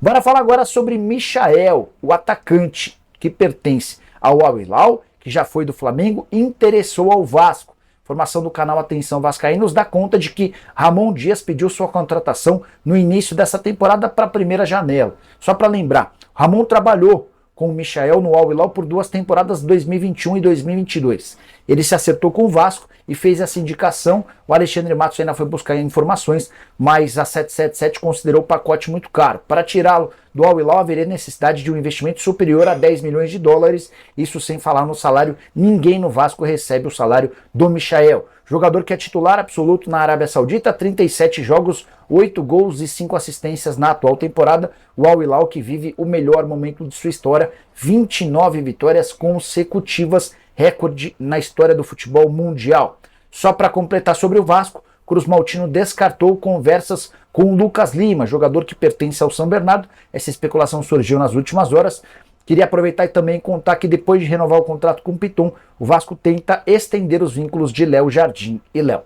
Bora falar agora sobre Michael, o atacante que pertence ao Al Hilal, que já foi do Flamengo e interessou ao Vasco. Informação do canal Atenção Vascaínos dá conta de que Ramon Dias pediu sua contratação no início dessa temporada para a primeira janela. Só para lembrar, Ramon trabalhou com o Michael no Al Hilal por 2 temporadas, 2021 e 2022. Ele se acertou com o Vasco e fez essa indicação. O Alexandre Matos ainda foi buscar informações, mas a 777 considerou o pacote muito caro. Para tirá-lo do Al Hilal haveria necessidade de um investimento superior a 10 milhões de dólares, isso sem falar no salário. Ninguém no Vasco recebe o salário do Michael. Jogador que é titular absoluto na Arábia Saudita, 37 jogos, 8 gols e 5 assistências na atual temporada. O Al Hilal que vive o melhor momento de sua história, 29 vitórias consecutivas, recorde na história do futebol mundial. Só para completar sobre o Vasco, Cruz Maltino descartou conversas com o Lucas Lima, jogador que pertence ao São Bernardo. Essa especulação surgiu nas últimas horas. Queria aproveitar e também contar que depois de renovar o contrato com o Piton, o Vasco tenta estender os vínculos de Léo Jardim e Léo.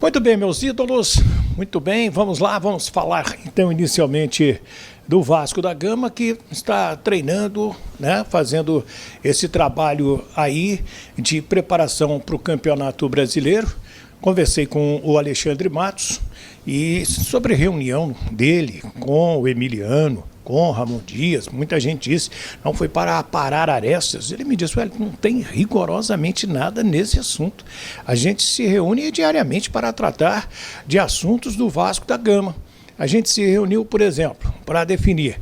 Muito bem, meus ídolos, muito bem, vamos lá, vamos falar então inicialmente do Vasco da Gama, que está treinando, né, fazendo esse trabalho aí de preparação para o Campeonato Brasileiro. Conversei com o Alexandre Matos e sobre a reunião dele com o Emiliano, com o Ramon Dias, muita gente disse, não foi para parar arestas. Ele me disse, não tem rigorosamente nada nesse assunto. A gente se reúne diariamente para tratar de assuntos do Vasco da Gama. A gente se reuniu, por exemplo, para definir,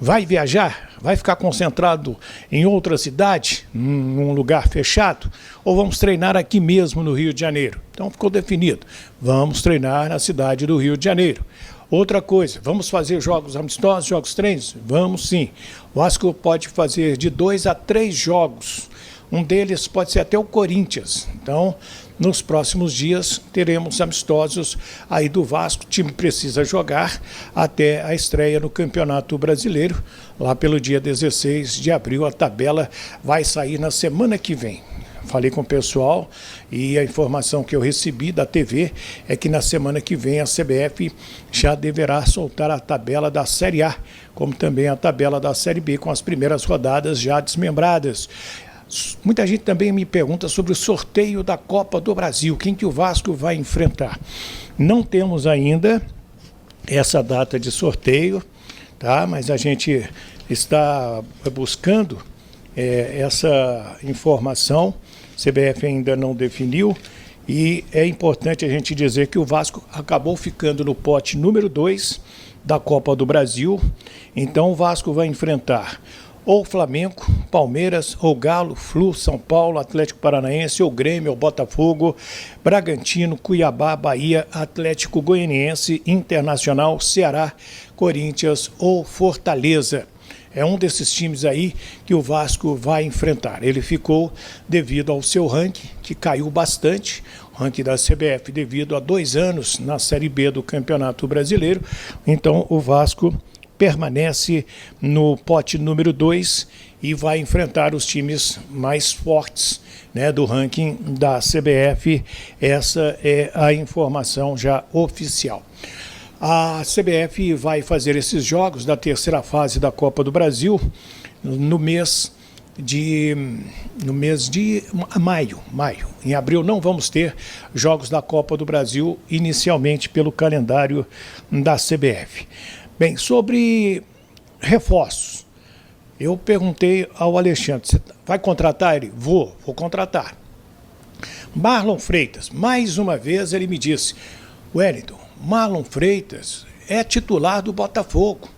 vai viajar? Vai ficar concentrado em outra cidade, num lugar fechado? Ou vamos treinar aqui mesmo no Rio de Janeiro? Então ficou definido, vamos treinar na cidade do Rio de Janeiro. Outra coisa, vamos fazer jogos amistosos, jogos treinos? Vamos sim. O Vasco pode fazer de 2 a 3 jogos. Um deles pode ser até o Corinthians. Então, nos próximos dias, teremos amistosos aí do Vasco. O time precisa jogar até a estreia no Campeonato Brasileiro. Lá pelo dia 16 de abril, a tabela vai sair na semana que vem. Falei com o pessoal e a informação que eu recebi da TV é que na semana que vem a CBF já deverá soltar a tabela da Série A, como também a tabela da Série B, com as primeiras rodadas já desmembradas. Muita gente também me pergunta sobre o sorteio da Copa do Brasil, quem que o Vasco vai enfrentar. Não temos ainda essa data de sorteio, tá? Mas a gente está buscando essa informação. CBF ainda não definiu e é importante a gente dizer que o Vasco acabou ficando no pote número 2 da Copa do Brasil. Então o Vasco vai enfrentar ou Flamengo, Palmeiras, ou Galo, Flu, São Paulo, Atlético Paranaense, ou Grêmio, ou Botafogo, Bragantino, Cuiabá, Bahia, Atlético Goianiense, Internacional, Ceará, Corinthians ou Fortaleza. É um desses times aí que o Vasco vai enfrentar. Ele ficou devido ao seu ranking, que caiu bastante, o ranking da CBF, devido a 2 anos na Série B do Campeonato Brasileiro. Então o Vasco permanece no pote número 2 e vai enfrentar os times mais fortes, né, do ranking da CBF. Essa é a informação já oficial. A CBF vai fazer esses jogos da terceira fase da Copa do Brasil no mês de maio. Em abril não vamos ter jogos da Copa do Brasil inicialmente pelo calendário da CBF. Bem, sobre reforços, eu perguntei ao Alexandre, você vai contratar ele? Vou contratar. Marlon Freitas, mais uma vez ele me disse, Wellington, Marlon Freitas é titular do Botafogo.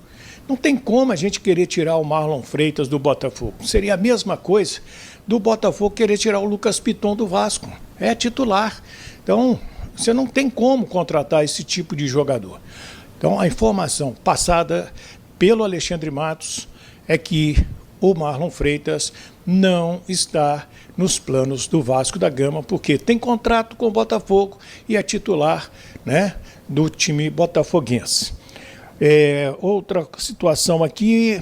Não tem como a gente querer tirar o Marlon Freitas do Botafogo. Seria a mesma coisa do Botafogo querer tirar o Lucas Piton do Vasco. É titular. Então, você não tem como contratar esse tipo de jogador. Então, a informação passada pelo Alexandre Matos é que o Marlon Freitas não está nos planos do Vasco da Gama, porque tem contrato com o Botafogo e é titular, né, do time botafoguense. Outra situação aqui,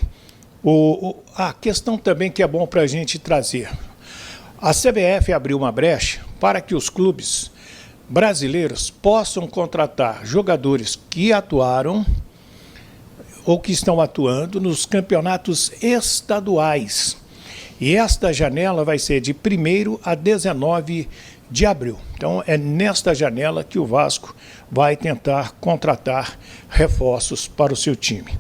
a questão também que é bom para a gente trazer. A CBF abriu uma brecha para que os clubes brasileiros possam contratar jogadores que atuaram ou que estão atuando nos campeonatos estaduais. E esta janela vai ser de 1º a 19 de abril. Então é nesta janela que o Vasco vai tentar contratar reforços para o seu time.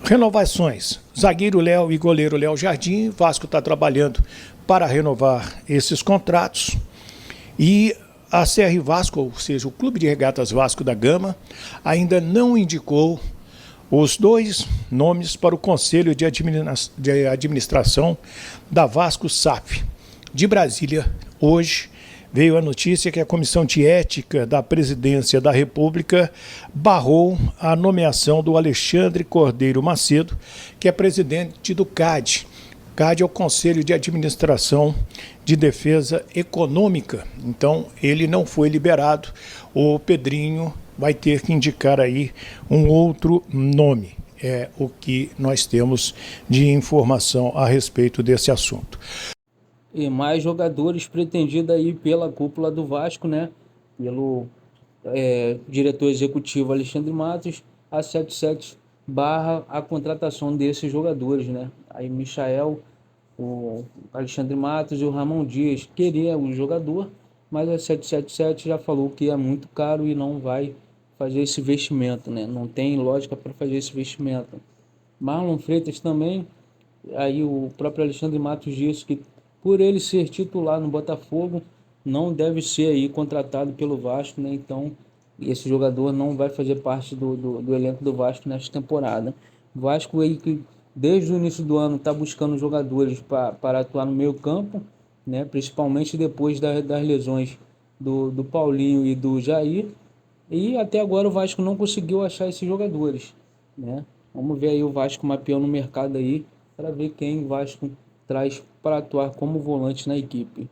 Renovações, zagueiro Léo e goleiro Léo Jardim. Vasco está trabalhando para renovar esses contratos. E a CR Vasco, ou seja, o Clube de Regatas Vasco da Gama, ainda não indicou os 2 nomes para o Conselho de Administração da Vasco SAF. De Brasília, hoje, veio a notícia que a Comissão de Ética da Presidência da República barrou a nomeação do Alexandre Cordeiro Macedo, que é presidente do CAD. CAD é o Conselho de Administração de Defesa Econômica. Então, ele não foi liberado. O Pedrinho vai ter que indicar aí um outro nome. É o que nós temos de informação a respeito desse assunto. E mais jogadores pretendidos aí pela cúpula do Vasco, né? Pelo diretor executivo Alexandre Matos, a 77 barra a contratação desses jogadores, né? Aí Michael, o Alexandre Matos e o Ramon Dias queriam o jogador, mas a 777 já falou que é muito caro e não vai fazer esse investimento, né? Não tem lógica para fazer esse investimento. Marlon Freitas também, aí o próprio Alexandre Matos disse que por ele ser titular no Botafogo, não deve ser aí contratado pelo Vasco, né? Então, esse jogador não vai fazer parte do elenco do Vasco nesta temporada. O Vasco aí que desde o início do ano está buscando jogadores para atuar no meio campo, né? Principalmente depois das lesões do Paulinho e do Jair. E até agora o Vasco não conseguiu achar esses jogadores, né? Vamos ver aí o Vasco mapeando no mercado aí para ver quem o Vasco traz para atuar como volante na equipe.